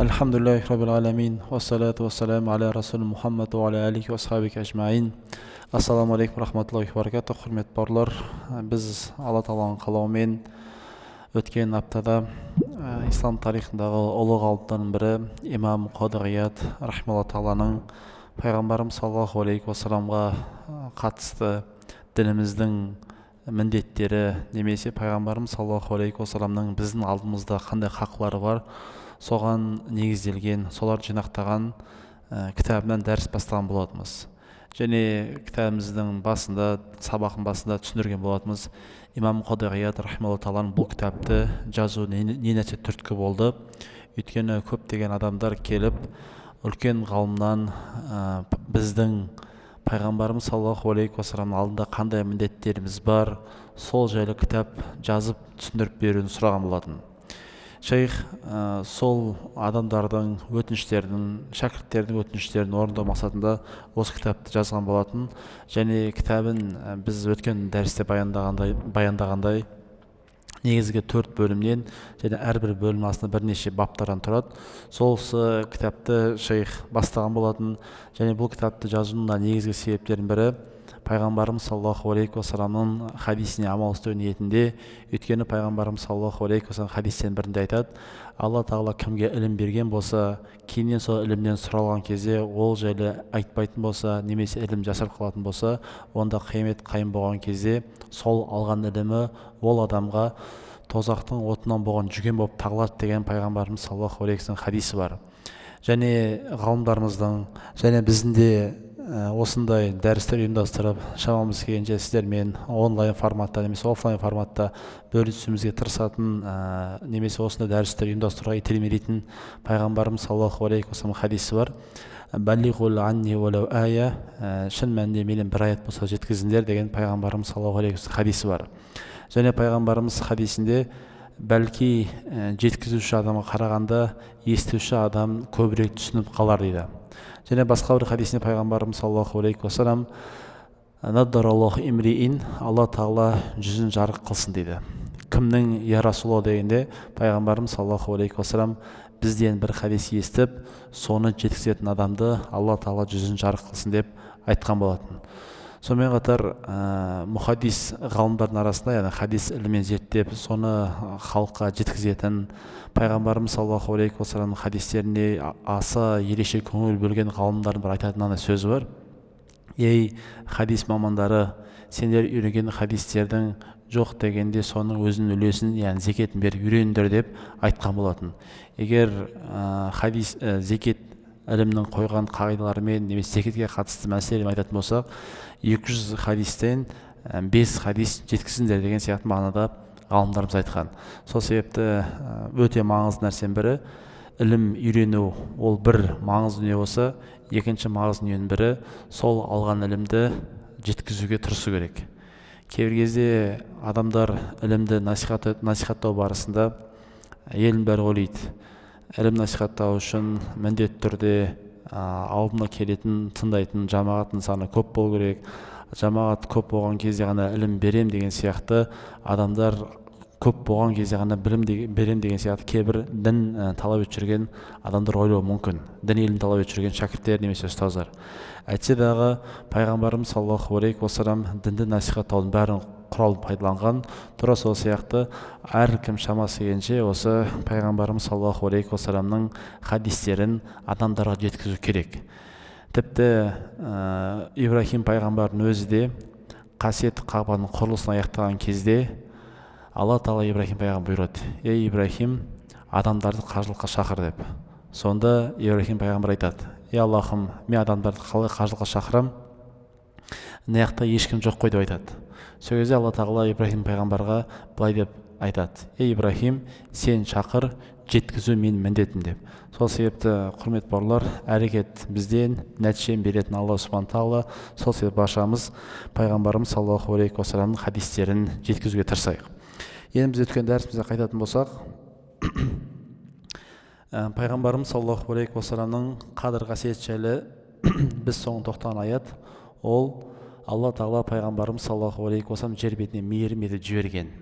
Alhamdulillah Rabbil Alamin. Wassalatu wassalamu ala Rasul Muhammad wa ala alihi wa ashabihi ajma'in. Assalamu alaikum rahmatulлахи ва баракатух. Құрметті бауырлар, біз Алла Тағаланың қалауымен өткен аптада ислам тарихындағы ұлы ғалымдардың бірі имам Қади Ияд рахималла тағаланың пайғамбарымыз саллаллаху алейхи уассаламға қатысты дініміздің міндеттері немесе пайғамбарымыз саллаллаху алейхи уассаламның біздің алдымызда қандай хақлары бар, соған негізделген, соларды жинақтаған кітабынан дәріс бастаған болатынбыз. Және кітабымыздың басында, сабақтың басында түсіндірген болатынбыз, имам Қади Ияд рахималла тағаланың бұл кітапты жазу не нәрсе түрткі болды. Өйткені көптеген адамдар келіп, үлкен ғалымнан біздің пайғамбарымыз саллаллаху алейхи уассаламның алдында қандай міндеттеріміз бар, сол жайлы кітап жазып түсіндіріп беруін сұраған болатын. Шейх сол адамдардың өтініштерінің, шәкірттердің өтініштерін орындау мақсатында осы кітапты жазған болатын. Және кітабын біз өткен дәрісте баяндағандай негізгі 4 бөлімнен және әрбір бөлім астында бірнеше баптардан тұрады. Сол кітапты шейх бастаған болатын. Және бұл кітапты жазуының негізгі себептерінің бірі пайғамбарымыз саллаллаху алейхи уассаламның хадисіне амал істеу ниетінде. Өйткені пайғамбарымыз саллаллаху алейхи уассалам хадистердің бірінде айтады: Алла Тағала кімге ілім берген болса, кейіннен сол ілімнен сұралған кезде ол жайлы айтпайтын болса, немесе ілім жасап қалатын болса, онда қиямет қайым болған кезде сол алған ілімі ол адамға тозақтың отынан болған жүген болып тағылады деген пайғамбарымыз саллаллаху алейхи уассалам хадисі бар. Және ғалымдарымыздың және біздің де осындай дәрістер ұйымдастырып, шамамыз келгенше сіздермен онлайн форматта немесе офлайн форматта бөлісуімізге тырысатын, немесе осындай дәрістер ұйымдастыруға итермелейтін пайғамбарымыз саллаллаху алейхи уассалам хадисі бар: «Баллиғул анни уалау ая», шын мәнінде менен бір аят болса жеткізіңдер деген пайғамбарымыз саллаллаху алейхи уассалам хадисі бар. Және пайғамбарымыз хадисінде бәлки жеткізуші адамға қарағанда естуші адам көбірек түсініп қалар дейді. Және басқа бір хадисінде пайғамбарымыз саллаллаху алейхи уассалам: «Наддараллаху имриин», Алла Тағала жүзін жарық қылсын дейді. Кімнің я Расулалла дегенде пайғамбарымыз саллаллаху алейхи уассалам бізден бір хадис естіп, соны жеткізетін адамды Алла Тағала жүзін жарық қылсын деп айтқан болатын. Сонымен қатар мұхаддис ғалымдардың арасында, яғни хадис ілімін зерттеп, соны халыққа жеткізетін пайғамбарымыз саллаллаху алейхи уассаламның хадистеріне аса ерекше көңіл бөлген ғалымдардың бір айтатын сөзі бар: «Ей хадис мамандары, сендер үйренген хадистердің жоқ дегенде соның өзінің үлесін, яғни зекетін беріп үйреніңдер» деп айтқан болатын. Егер хадис зекет ілімнің қойған қағидаларымен немесе зекетке қатысты мәселені айтатын болсақ, 200 хадистен 5 хадис жеткізіңдер деген сияқты мағынада ғалымдарымыз айтқан. Сол себепті өте маңызды нәрсенің бірі ілім үйрену. Ол бір маңызды дүние болса, екінші маңызды дүниенің бірі сол алған ілімді жеткізуге тырысу керек. Кейбір кезде адамдар ілімді насихаттау барысында елдің бәрі ойлайды: ілім насихаттау үшін міндетті түрде алдына келетін, тыңдайтын жамағаттың саны көп болу керек. Жамағат көп болған кезде ғана ілім берем деген сияқты, адамдар көп болған кезде ғана білім берем деген сияқты кейбір дін талап етіп жүрген адамдар ойлауы мүмкін. Дін ілім талап етіп жүрген шәкірттер немесе ұстаздар. Әйтсе дағы пайғамбарымыз саллаллаху алейхи уассалам дінді насихаттаудың бәрін құрал пайдаланған. Тура сол сияқты әркім шамасы келгенше осы пайғамбарымыз саллаллаху алейхи уассаламның хадистерін адамдарға жеткізу керек. Тіпті Ибрахим пайғамбардың өзі де қасиетті Қағбаның құрылысын аяқтаған кезде Алла Тағала Ибрахим пайғамбар бұйырады: «Ей Ибрахим, адамдарды қажылыққа шақыр» деп. Сонда Ибрахим пайғамбар айтады: «Ей Аллахым, мен адамдарды қалай қажылыққа шақырам? Мына жақта ешкім жоқ қой» деп айтады. Сол кезде Алла Тағала Ибрахим пайғамбарға былай деп айтады: «Ей Ибрахим, сен шақыр, жеткізу менің міндетім» деп. Сол себепті құрметті бауырлар, әрекет бізден, нәтижені беретін Алла субхана тағала. Сол себепті баршамыз пайғамбарымыз саллаллаху алейхи уассаламның хадистерін жеткізуге тырысайық. Енді біз өткен дәрісімізге қайтатын болсақ, пайғамбарымыз саллаллаху алейхи уассаламның қадір қасиет жайлы біз соңын тоқтаған аят, ол Алла Тағала пайғамбарымыз саллаллаху алейхи уассалам жер бетіне мейірім етіп жіберген.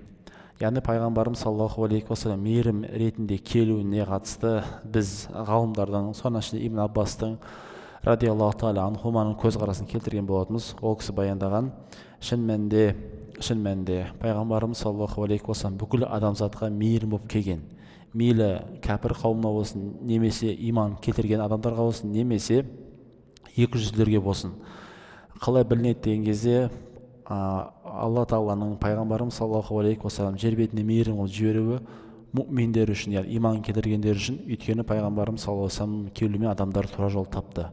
Яғни пайғамбарымыз саллаллаху алейхи уассалам мейірім ретінде келуіне қатысты біз ғалымдардың, соның ішінде Ибн Аббастың радиаллаху тағала анхуманың көзқарасын келтірген болатынбыз. Ол кісі баяндаған, шын мәнінде пайғамбарымыз саллаллаху алейхи уассалам бүкіл адамзатқа мейірім болып келген. Мейлі кәпір қауымына болсын, немесе иман келтірген адамдарға болсын, немесе екі жүзділерге болсын. Қалай білінеді деген кезде, Алла Тағаланың пайғамбарымыз саллаллаху алейхи уассалам жер бетіне мейірім қылып жіберуі мүминдер үшін, яғни иман келтіргендер үшін, өйткені пайғамбарымыз саллаллаху алейхи уассалам келуімен адамдар тура жол тапты.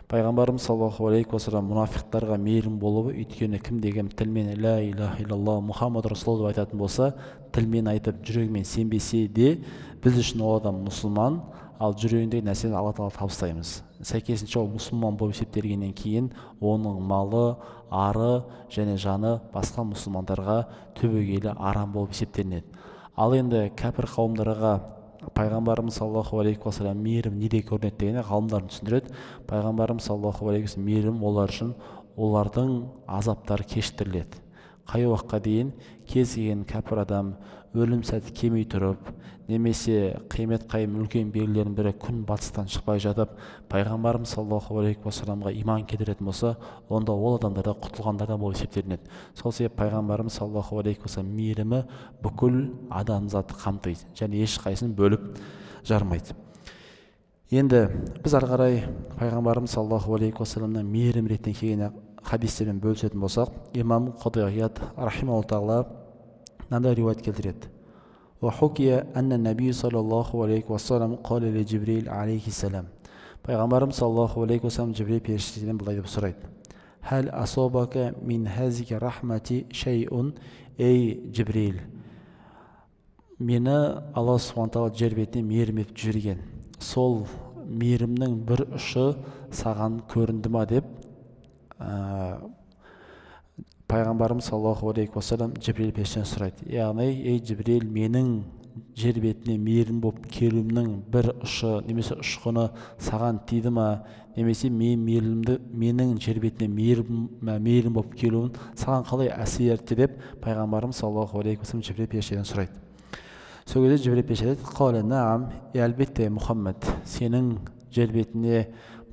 Пайғамбарымыз саллаллаху алейхи уассалам мұнафиқтарға мейірім болуы, өйткені кімде-кім тілмен ла илаха иллаллах Мұхаммад расулуллах деп айтатын болса, тілмен айтып жүрегімен сенбесе де, біз үшін ол адам мұсылман, ал жүрегіндегі нәрсені Алла Тағала табыстаймыз. Сәйкесінше ол мұсылман болып есептелгеннен кейін оның малы, ары және жаны басқа мұсылмандарға түбегейлі арам болып есептелінеді. Ал енді кәпір қауымдарға пайғамбарымыз саллаллаху алейхи уассалам мейірім неде көрінеді дегенде ғалымдар түсіндіреді. Пайғамбарымыз саллаллаху алейхи уассалам мейірім олар үшін олардың азаптары кешіктіріледі. Қай уақытқа дейін? Кез келген кәпір адам өлім сәті келмей тұрып, немесе қиямет қайым үлкен белгілерінің бірі күн батыстан шықпай жатып, пайғамбарымыз саллаллаху алейхи уассаламға иман келтіретін болса, онда ол адамдар да құтылғандардан болып есептелінеді. Сол себеп пайғамбарымыз саллаллаху алейхи уассалам мейірімі бүкіл адамзатты қамтиды және ешқайсысын бөліп жармайды. Енді біз ары қарай пайғамбарымыз саллаллаху алейхи уассаламның мейірім ретінде келген хадистермен бөлісетін болсақ, имам Қади Ияд рахимахуллаху тағала мынандай риуаят келтіреді. وحكي أن النبي صلى الله عليه وسلم قال لجبريل عليه السلام. Пайғамбарымыз саллаллаху алейхи уассалам Жибрил періштеден былай деп сұрайды. Хәл асобака мин хазики рахмати шайун, ей Жибрил, мені Алла субхана тағала жер бетіне мейірім етіп жіберген. Сол мейірімнің бір ұшы саған көрінді ма деп пайғамбарымыз саллаллаху алейхи уассалам Жибрил періштеден сұрайды. Яғни, ей Жибрил, менің жер бетіне мейірім болып келуімнің бір ұшы немесе ұшқыны саған тиді ма, немесе менің жер бетіне мейірім болып келуім саған қалай әсер етті деп пайғамбарымыз саллаллаху алейхи уассалам Жибрил періштеден сұрайды. Сол кезде Жибрил періште айтады: "Қала наам, әлбетте Мұхаммед, сенің жер бетіне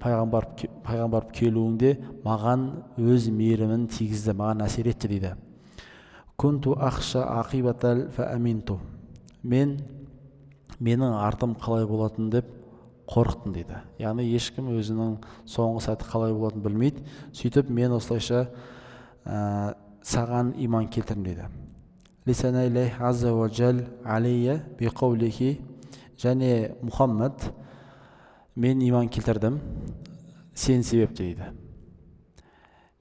пайғамбар келуіңде маған өз мейірімін тигізді, маған әсер етті" дейді. Кунту ахша ақибатал фааминту. Менің артым қалай болатын деп қорықтым дейді. Яғни ешкім өзінің соңғы сәті қалай болатынын білмейді. Сөйтіп мен осылайша саған иман келтірдім дейді. Лисана илайх азза ва жал алейя би қаулихи. Және Мұхаммед, мен иман келтірдім сен себепті дейді.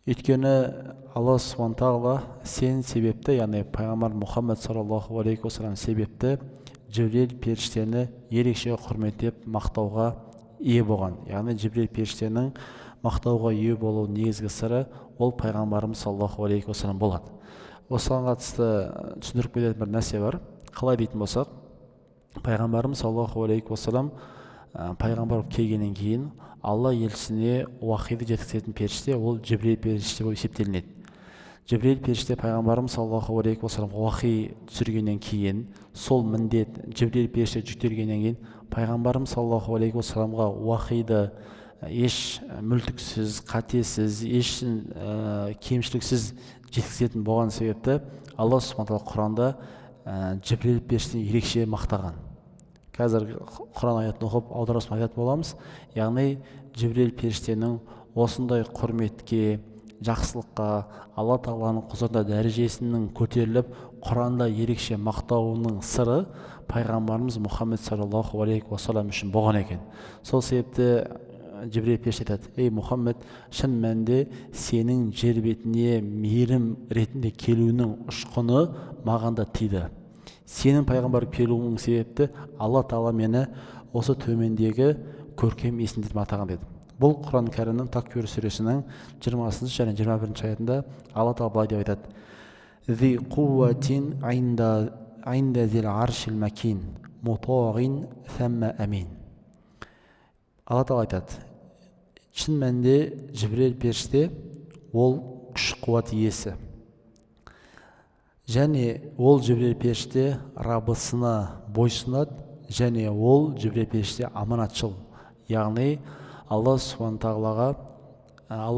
Өйткені Алла субхана тағала сен себепті, яғни пайғамбар Мұхаммед саллаллаху алейхи уассалам себепті Жибрил періштені ерекше құрметтеп мақтауға ие болған. Яғни Жибрил періштенің мақтауға ие болу негізгі сыры ол пайғамбарымыз саллаллаху алейхи уассалам болады. Осыған қатысты түсіндіріп кететін бір нәрсе бар. Қалай дейтін болсақ, пайғамбарымыз саллаллаху алейхи уассалам пайғамбар келгеннен кейін Алла елшісіне уахиды жеткізетін періште ол Жибрил періште болып есептелінеді. Жибрил періште пайғамбарымыз саллаллаху алейхи уассалам уахи түсіргеннен кейін, сол міндет Жибрил періште жүктелгеннен кейін пайғамбарымыз саллаллаху алейхи уассаламға уахиды еш мүлтіксіз, қатесіз, еш кемшіліксіз жеткізетін болған себепті Алла субхана тағала Құранда Жибрил періштені ерекше мақтаған. Қазір Құран аятын оқып аударысын айтатын боламыз. Яғни Жибрил періштенің осындай құрметке, жақсылыққа, Алла тағаланың құзырында дәрежесінің көтеріліп Құранда ерекше мақтауының сыры пайғамбарымыз Мұхаммед саллаллаху алейхи уассалам үшін болған екен. Сол себепті Жибрил періште айтады: "Ей Мұхаммед, шын мәнінде сенің жер бетіне мейірім ретінде келуінің ұшқыны маған да тиді. Сенің пайғамбар келуің себепті Алла тағала мені осы төмендегі көркем есім деп атаған" деді. Бұл Құран кәрімнің Таквир сүресінің 20 және 21 аятында Алла тағала былай деп айтады: "Зи қуатин айнда зил аршил макин, мутағин самма амин". Алла тағала айтады, шын мәнінде Жибрил періште ол күш қуат иесі. және ол Жибрил періште Раббысына бойсынады, және ол Жибрил періште аманатшыл. Яғни Алла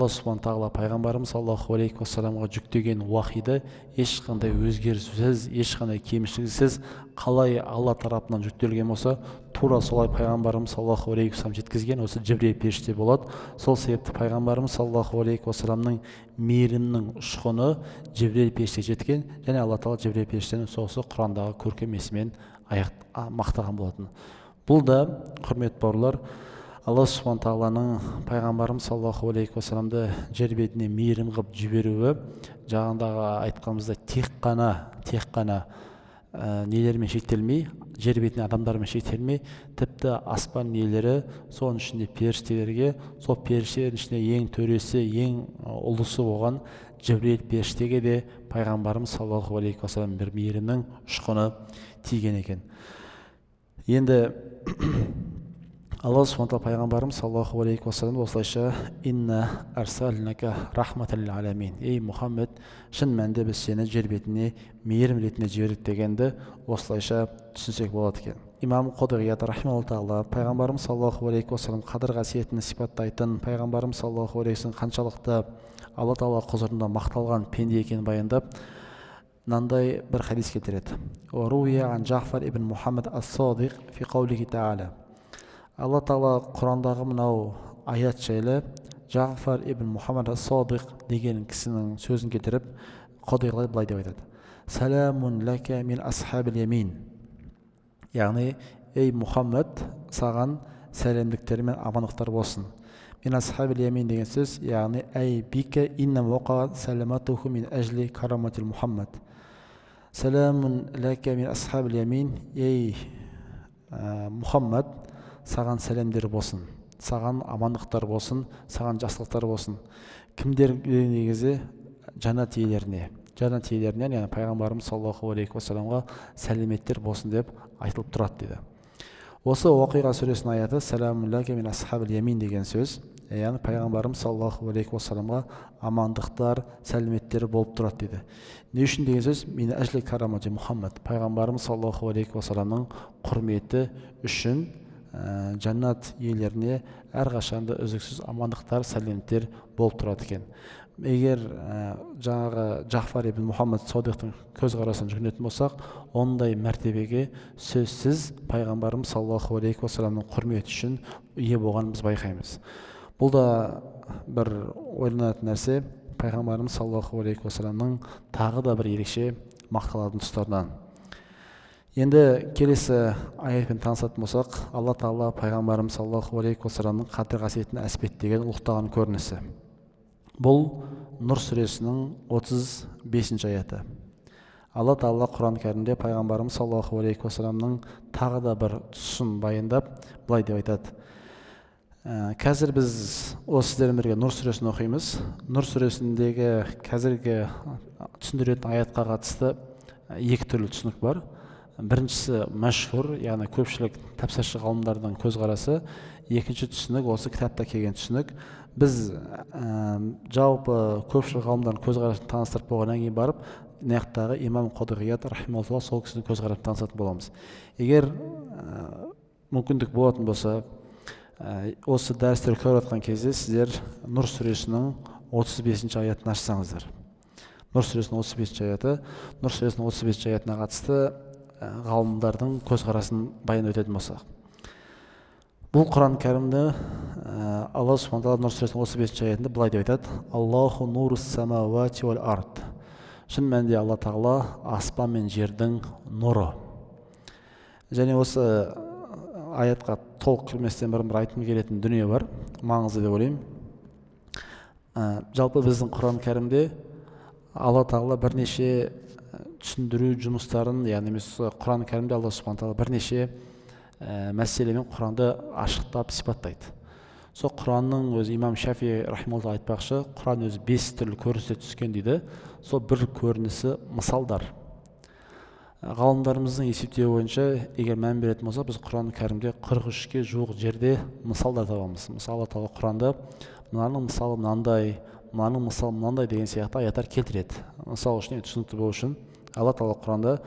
Субхану тағала пайғамбарымыз саллаллаху алейхи уассаламға жүктеген уахиді ешқандай өзгеріссіз, ешқандай кемшіліксіз қалай Алла тарапынан жүктелген болса, тура солай пайғамбарымыз саллаллаху алейхи уассалам жеткізген, осы Жибрил періште болады. Сол себепті пайғамбарымыз саллаллаху алейхи уассаламның мейірімнің ұшқыны Жибрил періште жеткен, және Алла тағала Жибрил періштені осы Құрандағы көркем есіммен мақтаған болатын. Бұл да, құрметті бауырлар, Алла Субхану тағаланың пайғамбарымыз саллаллаху алейхи уассаламды жер бетіне мейірім қылып жіберуі, жаңағыдағы айтқанымызда тек қана нелермен шектелмей, жер бетіне адамдармен шектелмей, тіпті аспан иелері, соның ішінде періштелерге, сол періштелердің ішінде ең төресі, ең ұлысы болған Жибрил періштеге де пайғамбарымыз саллаллаху алейхи уассалам бір мейірімнің ұшқыны тиген екен. Енді Алла Субхану тағала пайғамбарымыз саллаллаху алейхи уассалам осылайша инна арсалнака рахматал лил аламин, ей Мұхаммед, шын мәнінде біз сені жер бетіне мейірім ретінде жібердік дегенді осылайша түсінсек болады екен. Имам Қодият рахимахуллах тағала пайғамбарымыз саллаллаху алейхи уассалам қадір қасиетін сипаттайтын, пайғамбарымыз саллаллаху алейхи уассалам қаншалықты Алла тағала құзырында мақталған пенде екенін баяндап, мынандай бір хадис келтіреді. Руия ан Джафар ибн Мухаммад ас-Садиқ фи қаулихи та'ала. Алла тағала Құрандағы мынау аят жайлы Джафар ибн Мухаммад ас-Садиқ деген кісінің сөзін келтіріп, Қодият былай деп айтады. Саламун лака мин асхабил ямин. Яғни, ей Мұхаммад, саған сәлемдіктер мен амандықтар болсын. Мин асхабил ямин деген сөз, яғни әй бике инна уқа саламатуху мин әжли караматил Мұхаммад. Саламун лака мин асхабил ямин, ей Мұхаммад, саған сәлемдер болсын, саған амандықтар болсын, саған жақсылықтар болсын. Кімдер негізі? Жанат иелеріне, яғни пайғамбарымыз саллаллаху алейхи уассаламға сәлеметтер болсын деп айтылып тұрады дейді. Осы Уақиға сүресінің аяты саламун лака мин асхабил ямин деген сөз, яғни пайғамбарымыз саллаллаху алейхи уассаламға амандықтар, сәлеметтер болып тұрады дейді. Не үшін деген сөз? Мин әжли карамати Мұхаммад, пайғамбарымыз саллаллаху алейхи уассаламның құрметі үшін жаннат иелеріне әрқашанда үздіксіз амандықтар, сәлеметтер болып тұрады екен. Егер жаңағы Джафар ибн Мухаммад Садиқтың көзқарасын жүгінетін болсақ, ондай мәртебеге сөзсіз пайғамбарымыз саллаллаху алейхи уассаламның құрметі үшін ие болғанын біз байқаймыз. Бұл да бір ойланатын нәрсе, пайғамбарымыз саллаллаху алейхи уассаламның тағы да бір ерекше мақталатын тұстарынан. Енді келесі аятпен танысатын болсақ, Алла тағала пайғамбарымыз саллаллаху алейхи уассаламның қадір қасиетін әспеттеген, ұлықтаған көрінісі. Бұл Нұр сүресінің 35 аяты. Алла тағала Құран кәрімде пайғамбарымыз саллаллаху алейхи уассаламның тағы да бір тұсын баяндап, былай деп айтады. Қазір біз осы сіздермен бірге Нұр сүресін оқимыз. Нұр сүресіндегі қазіргі түсіндіретін аятқа қатысты екі түрлі түсінік бар. Біріншісі мәшһүр, яғни көпшілік тәпсірші ғалымдардың көзқарасы. Екінші түсінік осы кітапта келген түсінік. Біз жалпы көпшілік ғалымдардың көзқарасын таныстырып болғаннан кейін барып, наяқтағы имам Қодият рахимахуллах сол кісінің көзқарасын таныстырып боламыз. Егер мүмкіндік болатын болса, осы дәрістер көріп жатқан кезде сіздер Нұр сүресінің 35 аятын ашсаңыздар. Нұр сүресінің 35 аяты, Нұр сүресінің 35 аятына қатысты ғалымдардың көзқарасын баян өтетін болсақ. Бұл Құран кәрімді Алла Субхану тағала Нұр сүресінің 35 аятында былай деп айтады. Аллаху нурус самавати вал ард. Шын мәнінде Алла тағала аспан мен жердің нұры. Және осы аятқа толық кірместен бір айтқым келетін дүние бар, маңызды деп ойлаймын. Жалпы біздің Құран кәрімде Алла тағала бірнеше түсіндіру жұмыстарын, яғни Құран кәрімде Алла Субхану тағала бірнеше мәселемен Құранды ашықтап сипаттайды. Сол Құранның өзі имам Шафи рахимахуллах айтпақшы, Құран өзі 5 түрлі көріністе түскен дейді. Сол бір көрінісі мысалдар. Ғалымдарымыздың есептеуі бойынша, егер мән беретін болса, біз Құран кәрімде 43-ке жуық жерде мысалдар табамыз. Мысалы, Алла Құранда мынаның мысалы мынандай, мынаның мысалы мынандай деген сияқты аяттар келтіреді. Мысалы үшін түсінікті болу үшін Алла Тағала Құранда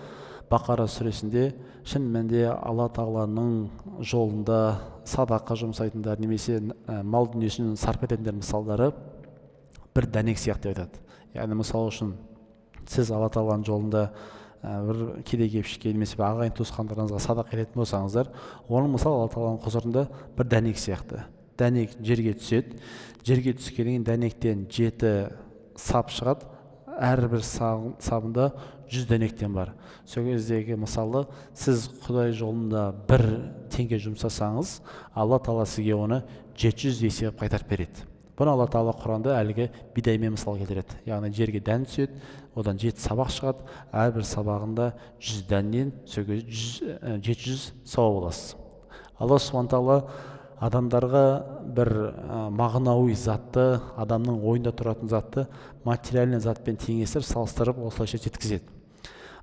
Бақара сүресінде шын мәнінде Алла Тағаланың жолында садақа жұмсайтындар немесе мал дүниесін сарп ететіндер мысалдары бір дәнек сияқты айтады. Яғни мысал үшін сіз Алла Тағаланың жолында бір кедей кепшікке немесе ағайын туысқандарыңызға садақа ететін болсаңыздар, оның мысалы Алла Тағаланың құзырында бір дәнек сияқты. Дәнек жерге түседі. Жерге түскеннен кейін дәнектен 7 сап шығады. Әрбір сабында 100 дәнектен бар. Сол кездегі мысалы сіз Құдай жолында 1 теңге жұмсасаңыз, Алла Тағала сізге оны 700 есе қайтарып береді. Бұны Алла Тағала Құранда әлгі бидаймен мысал келтіреді. Яғни жерге дән түседі, одан 7 сабақ шығады, әрбір сабағында 100 дәннен 700 сауап аласыз. Алла Субхана Тағала адамдарға бір мағынауи затты, адамның ойында тұратын затты материальный затпен теңестіріп, салыстырып осылайша жеткізеді.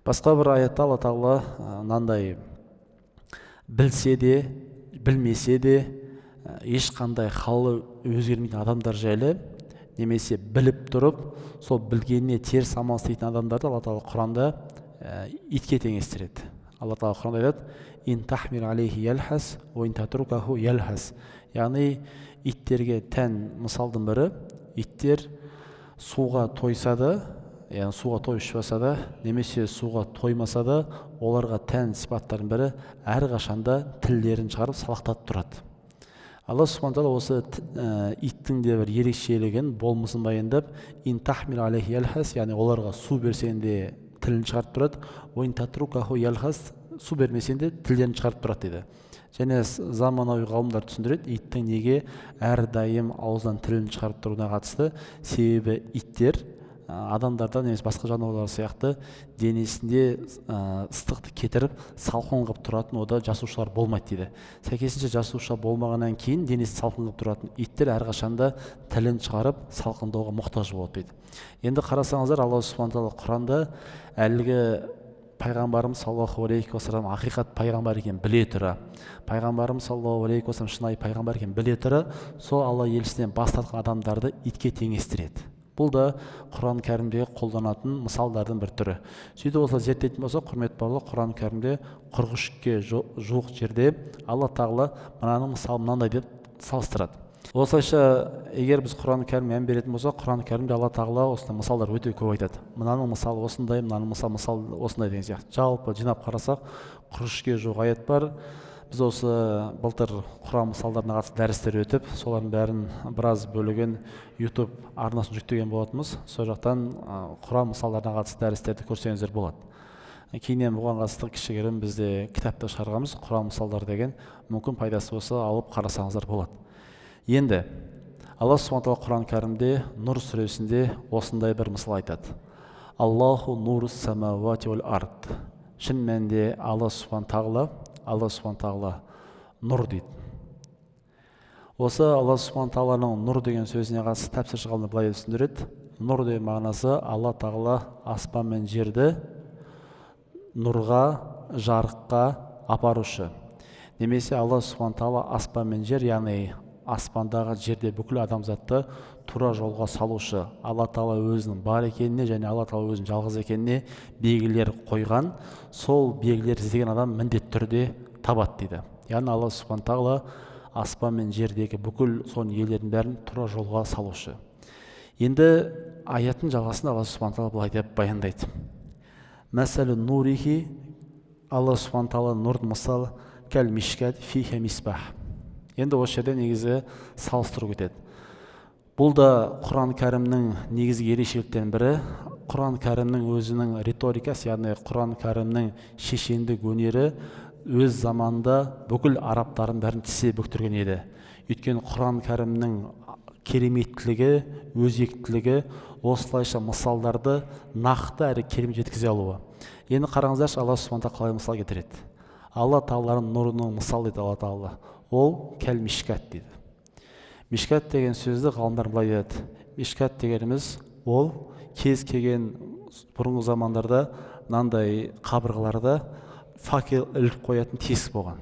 Басқа бір аятта Алла Тағала мынандай: білсе де, білмесе де, ешқандай халы өзгермейтін адамдар жайлы, немесе біліп тұрып, сол білгеніне теріс амал істейтін адамдарды Алла Тағала Құранда итке теңестіреді. Алла Тағала Құранда айтады: ин тахмир алейхи ялхас, ва ин татрукаху ялхас. Яғни иттерге тән мысалдың бірі, иттер суға тойса да, яғни суға той ішпаса да, немесе суға тоймаса да, оларға тән сипаттардың бірі әрқашанда тілдерін шығарып салақтатып тұрады. Алла Субхана Тағала осы иттің де бір ерекшелігін, болмысын баяндап, ин тахмир алейхи ялхас, яғни оларға су берсең де тілін шығарып тұрады, ва ин татрукаху ялхас, су бермесең де тілдерін шығарып тұрады дейді. Және заманауи ғалымдар түсіндіреді, иттің неге әрдайым аузынан тілін шығарып тұруына қатысты. Себебі иттер адамдардан емес басқа жануарлар сияқты денесінде ыстықты кетіріп салқын қылып тұратын ода жасушалар болмайды дейді. Сәйкесінше жасуша болмағаннан кейін денесі салқын қылып тұратын иттер әрқашанда тілін шығарып салқындауға мұқтаж болады дейді. Енді қарасаңыздар, Алла Субхана Тағала Құранда әлгі пайғамбарымыз саллаллаху алейхи уассалам ақиқат пайғамбар екенін біле тұра, пайғамбарымыз саллаллаху алейхи уассалам шынайы пайғамбар екенін біле тұра, сол Алла елшісінен бас тартқан адамдарды итке теңестіреді. Бұл да Құран кәрімдегі қолданатын мысалдардың бір түрі. Сөйтіп осылай зерттейтін болса, құрметті бауырлар, Құран кәрімде 43-ке жуық жерде Алла Тағала мынаның мысалы мынандай деп салыстырады. Осылайша егер біз Құран кәрімге мән беретін болсақ, Құран кәрімде Алла Тағала осындай мысалдар өте көп айтады. Мынаның мысалы осындай, мынаның мысалы осындай деген сияқты. Жалпы жинап қарасақ 43-ке жуық аят бар. Біз осы былтыр Құран мысалдарына қатысты дәрістер өтіп, солардың бәрін біраз бөлігін YouTube арнасын жүктеген болатынбыз. Сол жақтан Құран мысалдарына қатысты дәрістерді көрсеңіздер болады. Кейіннен бұған қатысты кішігірім бізде кітапта шығарғанбыз, Құран мысалдар деген, мүмкін пайдасы болса алып қарасаңыздар болады. Енді Алла Субхана Тағала Құран кәрімде Нұр сүресінде осындай бір мысал айтады. Аллаху нурус самавати вал ард. Шын мәнінде Алла Субхана Тағала нұр дейді. Осы Алла Субхана Тағаланың нұр деген сөзіне қатысты тәпсірші ғалымдар былай түсіндіреді. Нұр деген мағынасы Алла Тағала аспан мен жерді нұрға, жарыққа апарушы. Немесе Алла Субхана Тағала аспан мен жер, яғни аспандағы жерде бүкіл адамзатты тура жолға салушы. Алла Тағала өзінің бар екеніне және Алла Тағала өзінің жалғыз екеніне белгілер қойған. Сол белгілер іздеген адам міндетті түрде табады дейді. Яғни Алла Субхана Тағала аспан мен жердегі бүкіл соның иелерінің бәрін тура жолға салушы. Енді аяттың жалғасында Алла Субхана Тағала былай деп баяндайды. Мәсәлі нурихи, Алла Субхана Тағала нұрдың мысалы кәл мишкат фиха мисбах. Енді осы жерде негізі салыстыру кетеді. Бұл да Құран кәрімнің негізгі ерекшеліктерінің бірі. Құран кәрімнің өзінің риторикасы, яғни Құран кәрімнің шешендік өнері өз заманында бүкіл арабтардың бәрін тісе бүктірген еді. Өйткені Құран кәрімнің кереметтілігі, өзектілігі осылайша мысалдарды нақты әрі керемет жеткізе алуы. Енді қараңыздаршы, Алла Субхана Тағала қалай мысал келтіреді. Алла Тағаланың нұрының мысалы дейді Алла Тағала. Ол кәл мишкат дейді. Мишкат деген сөзді ғалымдар былай деді. Мишкат дегеніміз ол кез келген бұрынғы замандарда мынандай қабырғаларда факел іліп қоятын тесік болған.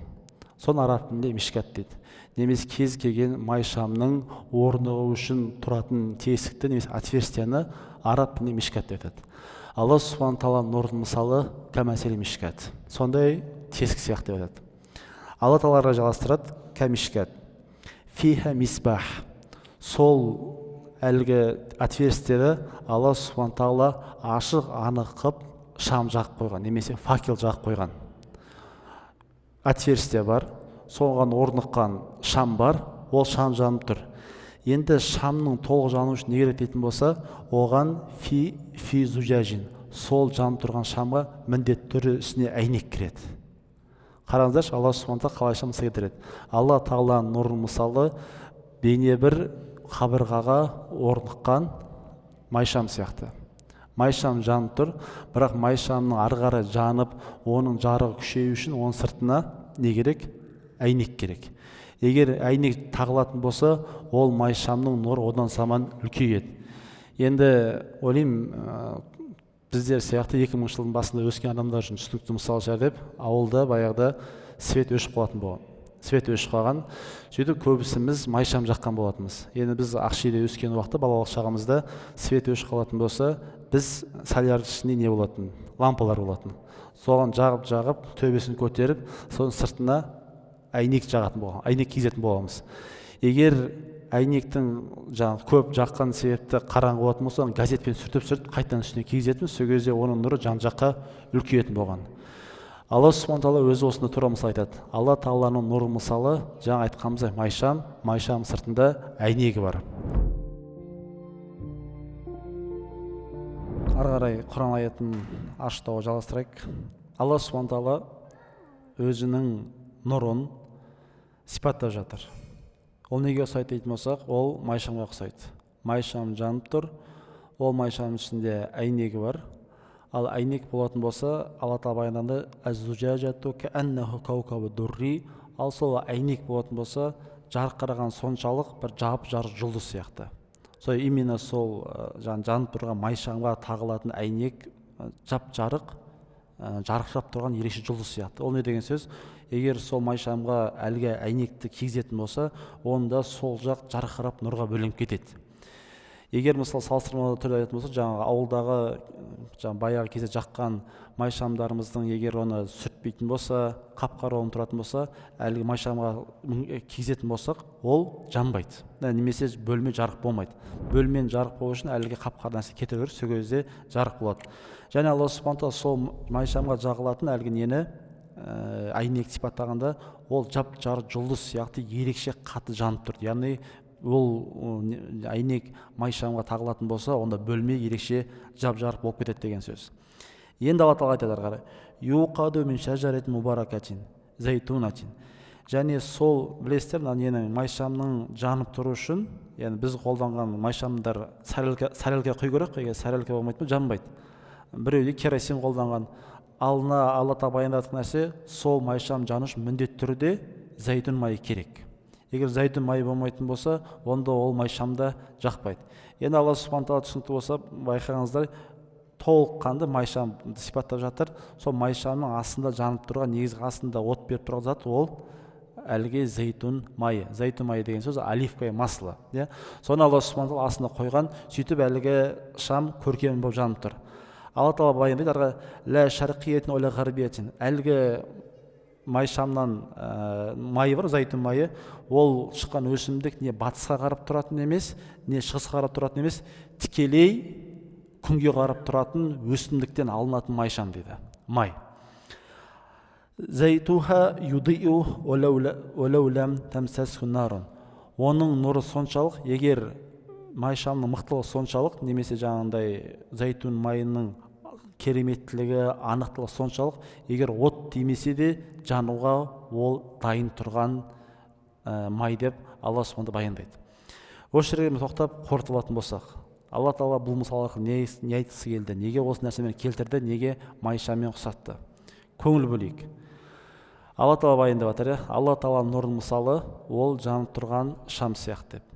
Соны араб тілінде мишкат дейді. Немесе кез келген май шамның орнығуы үшін тұратын тесікті немесе отверстияны араб тілінде мишкат деп айтады. Алла субхана тағала нұрдың мысалы кәмәсел мишкат, сондай тесік сияқты деп айтады. Алла тағала жалғастырады, кәмишкат фиха мисбах, сол әлгі отверстияда Алла субхана тағала ашық анық қып шам жағып қойған, немесе факел жағып қойған. Отверстие бар, соған орныққан шам бар, ол шам жанып тұр. Енді шамның толық жану үшін не керек дейтін болса, оған фи зужажин, сол жанып тұрған шамға міндетті түрде үстіне әйнек кіреді. Қараңыздаршы, Алла субхана тағала қалайша мысал келтіреді. Алла тағаланың нұрының мысалы бейне бір қабырғаға орныққан майшам сияқты. Майшам жанып тұр, бірақ майшамның ары қарай жанып, оның жарығы күшею үшін оның сыртына не керек? Әйнек керек. Егер әйнек тағылатын болса, ол майшамның нұры одан саман үлкейеді. Енді ойлаймын, біздер сияқты 2000 жылдың басында өскен адамдар үшін түсінікті мысал жайлап, ауылда баяғыда свет өшіп қалатын болған. Свет өшіп қалған, сөйтіп көбісіміз майшам жаққан болатынбыз. Енді біз Ақшиде өскен уақытта, балалық шағымызда свет өшіп қалатын болса, біз солярдің ішінде не болатын? Лампалар болатын. Соған жағып, төбесін көтеріп, соның сыртына әйнек жағатын болған, әйнек кигізетін боламыз. Егер әйнектің көп жаққан себепті қараңғы болатын болса, газетпен сүртіп қайтадан үстіне кигізетін, сол кезде оның нұры жан жаққа үлкейетін болған. Алла субхана тағала өзі осында тура мысал айтады. Алла тағаланың нұры мысалы, жаңа айтқанымыздай майшам сыртында әйнегі бар. Ары қарай Құран аятын аштауға жалғастырайық. Алла субхана тағала өзінің нұрын сипаттап жатыр. Ол неге ұқсайды дейтін болсақ, ол майшамға ұқсайды. Майшам жанып тұр, ол майшамның ішінде әйнегі бар. Ал әйнек болатын болса, Алла тағала баяндағанда аз-зужажату кааннаху каукабу дурри, ал сол әйнек болатын болса, жарқыраған соншалық бір жап-жарық жұлдыз сияқты. Сол именно сол жанып тұрған майшамға тағылатын әйнек жап-жарық, жарқырап тұрған ерекше жұлдыз сияқты. Ол не деген сөз? Егер сол майшамға әлгі әйнекті кигізетін болса, онда сол жақ жарқырап нұрға бөленіп кетеді. Егер мысалы салыстырмалы түрде айтатын болса, жаңағы ауылдағы баяғы кезде жаққан майшамдарымыздың егер оны сүртпейтін болса, қап-қара болып тұратын болса, әлгі майшамға кигізетін болсақ, ол жанбайды. Немесе бөлме жарық болмайды. Бөлмен жарық болу үшін әлгі қап-қара нәрсе кете беріп, сол кезде жарық болады. Және Алла субхана тағала сол майшамға жағылатын әлгі нені әйнек сипаттағанда, ол жап-жарық жұлдыз сияқты ерекше қатты жанып тұр. Яғни ол әйнек майшамға тағылатын болса, онда бөлме ерекше жап-жарық болып кетеді деген сөз. Енді Алла тағала айтады ары қарай: юқаду мин шажаратин мубаракатин зайтунатин. Және сол білесіздер, ненің майшамның жанып тұру үшін, яғни біз қолданған майшамдар сарелка құю керек, егер сарелка болмайды, жанбайды. Біреуде керосин қолданған. Алла тағала баяндатқан нәрсе, сол майшам жану үшін міндетті түрде зәйтүн майы керек. Егер зәйтүн майы болмайтын болса, онда ол майшамда жақпайды. Енді Алла субхана тағала түсінікті болса, байқаңыздар, толыққанды майшамды сипаттап жатыр. Сол майшамның астында жанып тұрған, негізгі астында от беріп тұрған зат, ол әлгі зәйтүн майы. Зәйтүн майы деген сөз оливковое масло. Соны Алла субхана тағала астына қойған, сөйтіп әлгі шам көркем болып жанып тұр. Алла тағала баяндайды, ля шарқиятин оля ғарбиятин. Әлгі майшамнан майы бар, зәйтүн майы, ол шыққан өсімдік не батысқа қарап тұратын емес, не шығысқа қарап тұратын емес, тікелей күнге қарап тұратын өсімдіктен алынатын майшам дейді. Май. Зәйтуха юдиу олаулам тамсасху нарун. Оның нұры соншалық, егер майшамның мықтылығы соншалық, немесе жаңағындай зәйтүн майының кереметтілігі, анықтылығы соншалық, егер от тимесе де жануға ол дайын тұрған май деп Алла субхана баяндайды. Осы жерге тоқтап қорытылатын болсақ, Алла тағала бұл мысал арқылы не айтқысы келді, неге осы нәрсемен келтірді, неге майшаммен ұқсатты? Көңіл бөлейік. Алла тағала баяндап жатыр, Алла тағаланың нұрының мысалы, ол жанып тұрған шам сияқты деп.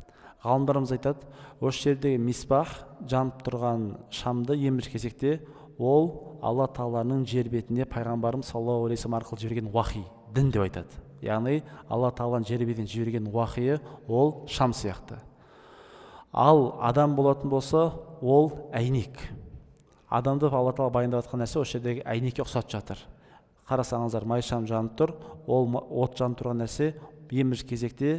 Ғалымдарымыз айтады, осы жердегі мисбах, жанып тұрған шамды ең бірінші кезекте ол Алла тағаланың жер бетіне пайғамбарымыз саллаллаху алейхи вассалам арқылы жіберген уахи, дін деп айтады. Яғни Алла тағаланың жер бетіне жіберген уахиы ол шам сияқты. Ал адам болатын болса, ол әйнек. Адамды Алла тағала баяндап жатқан нәрсе осы жердегі әйнекке ұқсатып жатыр. Қарасаңыздар, майшам жанып тұр, ол от жанып тұрған нәрсе ең бірінші кезекте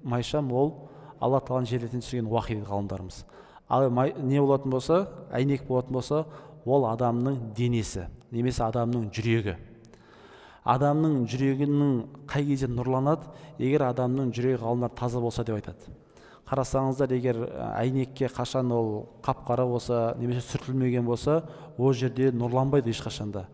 майшам ол Алла тағаланың жерлерден түсірген уахи дейді ғалымдарымыз. Ал не болатын болса, әйнек болатын болса, ол адамның денесі, немесе адамның жүрегі. Адамның жүрегінің қай кезде нұрланады, егер адамның жүрегі ғалымдар таза болса деп айтады. Қарасаңыздар, егер әйнекке қашан ол қап-қара болса, немесе сүртілмеген болса, ол жерде нұрланбайды ешқашанда.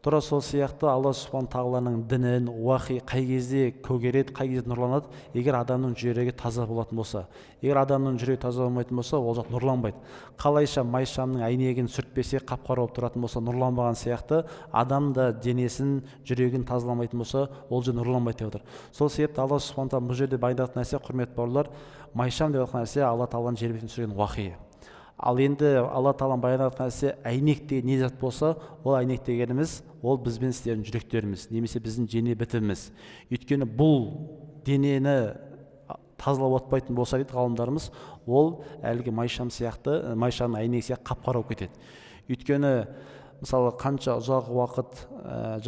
Тура сол сияқты Алла Субхану тағаланың дінін, уахи қай кезде көгереді, қай кезде нұрланады, егер адамның жүрегі таза болатын болса. Егер адамның жүрегі таза болмайтын болса, ол жақ нұрланбайды. Қалайша майшамның әйнегін сүртпесе, қап-қара болып тұратын болса, нұрланбаған сияқты, адам да денесін, жүрегін тазаламайтын болса, ол же нұрланбайды деп отыр. Сол себепті Алла Субхану тағала бұл жерде баяндаған нәрсе, құрметті бауырлар, майшам деп жатқан нәрсе Алла тағаланың жер бетінен түсірген уахи. Ал енді Алла тағаланың баяндап жатқан нәрсе әйнек деген не зат болса, ол әйнек дегеніміз ол бізбен істеген жүректеріміз, немесе біздің дене бітіміміз. Өйткені бұл денені тазалап отпайтын болса дейді ғалымдарымыз, ол әлгі майшам сияқты, майшамның әйнегі сияқты қап-қара болып кетеді. Өйткені мысалы қанша ұзақ уақыт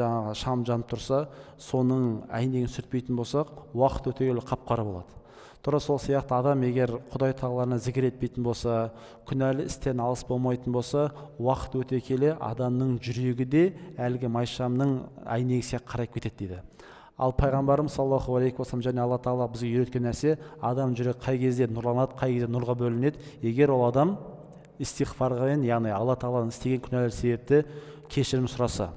жаңағы шам жанып тұрса, соның әйнегін сүртпейтін болсақ, уақыт өте келе қап-қара болады. Тура сол сияқты адам егер Құдай тағаланы зікір етпейтін болса, күнәлі істен алыс болмайтын болса, уақыт өте келе адамның жүрегі де әлгі майшамның әйнегі сияқты қарайып кетеді дейді. Ал пайғамбарымыз саллаллаху алейхи уассалам және Алла тағала бізге үйреткен нәрсе, адам жүрегі қай кезде нұрланады, қай кезде нұрға бөлінеді, егер ол адам истиғфармен, яғни Алла тағаланың істеген күнәлі себепті кешірім сұраса.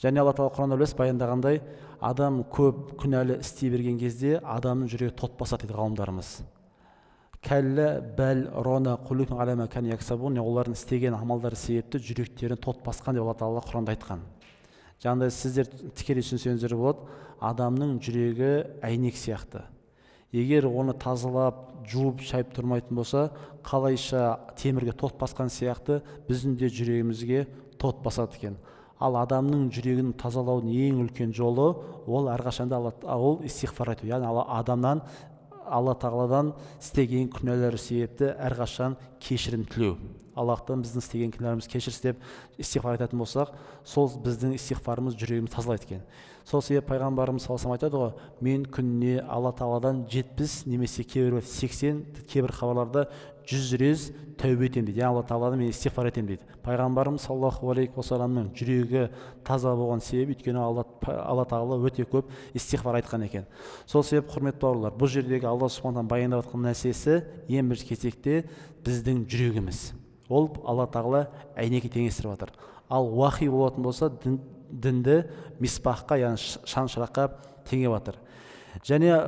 Және Алла тағала Құранда білесіз баяндағандай, адам көп күнәлі істей берген кезде адамның жүрегі тот басады дейді ғалымдарымыз. Кәллә бәл рона құлубухум ала ма кәну яксабун, олардың істеген амалдары себепті жүректерін тот басқан деп Алла тағала Құранда айтқан. Жаңағыдай сіздер тікелей түсінсеңіздер болады, адамның жүрегі әйнек сияқты. Егер оны тазалап, жуып, шайып тұрмайтын болса, қалайша темірге тот басқан сияқты біздің де жүрегімізге тот басады екен. Ал адамның жүрегін тазалаудың ең үлкен жолы ол әрқашанда ол истиғфар айту. Яғни адамнан, Алла тағаладан істеген күнәлері себепті әрқашан кешірім тілеу. Аллахтан біздің істеген күнәлеріміз кешірсін деп истиғфар айтатын болсақ, сол біздің истиғфарымыз жүрегіміз тазалайды екен. Сол себеп пайғамбарымыз саллаллаху алейхи айтады ғой, мен күніне Алла тағаладан 70 немесе кейбір 80, кейбір хабарларда 100 рет тәубе етемін дейді. Алла тағаладан мен истиғфар етемін дейді. Пайғамбарымыз саллаллаху алейхи уассаламның жүрегі таза болған себебі, өйткені Алла тағала өте көп истиғфар айтқан екен. Сол себеп құрметті бауырлар, бұл жердегі Алла Субхану баяндап жатқан нәрсесі ең бірінші кезекте біздің жүрегіміз. Ол Алла тағала әйнекке теңестіріп жатыр. Ал уахи болатын болса, дінді мисбахқа, яғни шам шыраққа теңеп жатыр. Және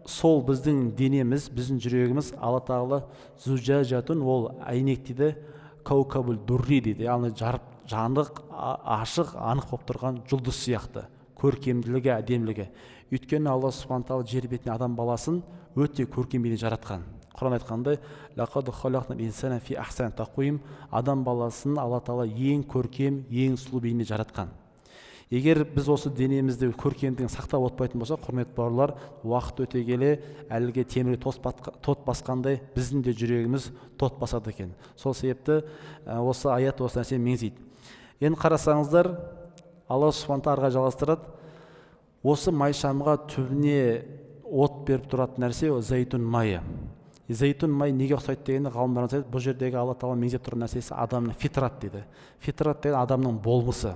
сол біздің денеміз, біздің жүрегіміз Алла тағала зужажатун, ол әйнек дейді, каукабул дурри дейді, яғни жанық, ашық, анық болып тұрған жұлдыз сияқты, көркемділігі, әдемілігі. Өйткені Алла Субхану тағала жер бетіне адам баласын өте көркем бейне жаратқан. Құран айтқандай, лақад халақнал инсана фи ахсани тақуим, адам баласын Алла тағала ең көркем, ең сұлу бейне жаратқан. Егер біз осы денемізді көркемдігін сақтап отпайтын болса, құрметті бауырлар, уақыт өте келе әлгі темірге тот басқандай біздің де жүрегіміз тот басады екен. Сол себепті осы аят осы нәрсені меңзейді. Енді қарасаңыздар, Алла Субхану тағала жалғастырады, осы майшамға түбіне от беріп тұратын нәрсе ол зәйтүн майы. Зәйтүн май неге ұқсайды дегенде ғалымдар айтады, бұл жердегі Алла тағала меңзеп тұрған нәрсесі адамның фитрат дейді. Фитрат деген адамның болмысы.